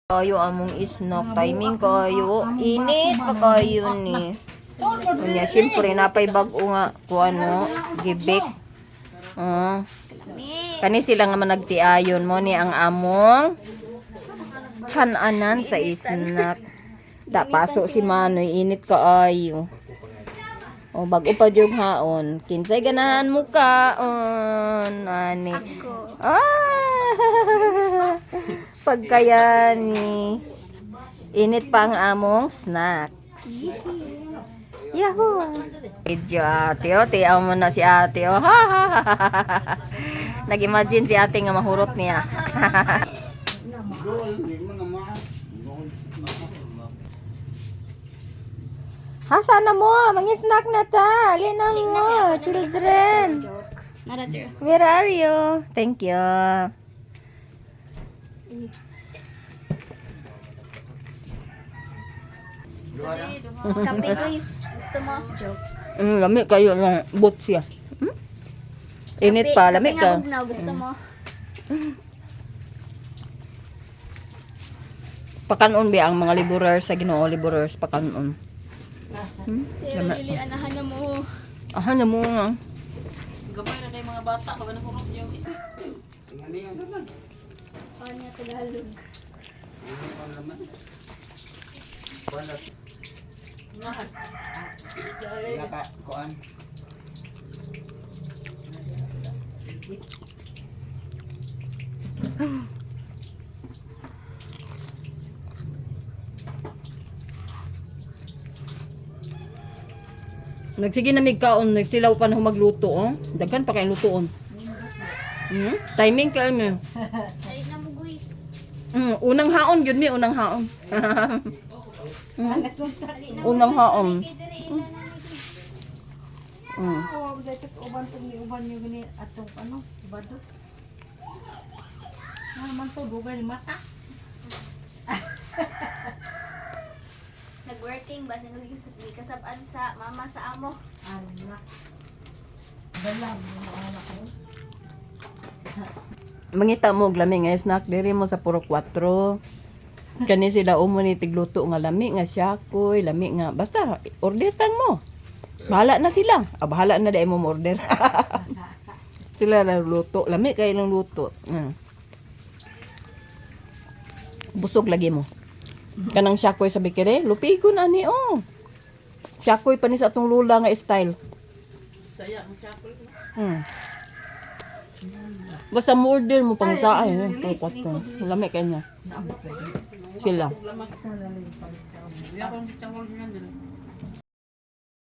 Kayo among snack timing kayo. Init pa kayo ni. Unya syempre napay bag-o nga kuan no, gibik. Kani sila nga managtiayon mo ni ang among hananan sa snack. Da paso si Manoy init kaayo. O bag-o pa jud haon. Kinsay ganahan mo kaon ani. Pagkayani. Init pa ang among snacks. Yahoo! Medyo ate, o. Tiyaw mo na si ate, o. Nag-imagine si ate nga mahurot niya. Sana mo? Mang-snack na ta. Alin na mo, children. Where are you? Thank you. Kape guys, gusto mo? Joke. Lamig kayo ng boot siya. Init pa, lamig ka. Kape nga gusto mo? Pakanon ba ang mga laborers sa Ginoo, laborers pakanon. Pero Julie, anahan na mo. Aha na mo nga. Gamay na tayo mga bata, kaba na kurot yung isa. Paano niya Tagalog? Kuan. Nagsige na mig kaon, nagsilaw pa na magluto, oh. Daghan pa kay lutoon. Timing ka mo. Ay na mo guys. Unang haon yun mi, unang haon. Unang haon. Uban yung gani atong ano, bado. Naman to, dugay ni mata. Nag-working ba? Sinuging kasabaan sa mama sa amo. Anak. Dalam mo anak ko. Mangita mo og lami nga snack diri mo sa puro 4. Kani sila umo ni tigluto nga lami nga syakoy, lami nga basta order tan mo. Bahala na sila. Bahala na dai mo order. Sila na luto, lami kay lang luto. Busog lagi mo. Kanang syakoy sa bikere, lupigon ani oh. Syakoy pa ni sa atong lula nga style. Saya, masyapol ko. Basta mo order mo pang saan eh. Lami kanya. Sila. Lamag. Hindi ako ang changol niyan din.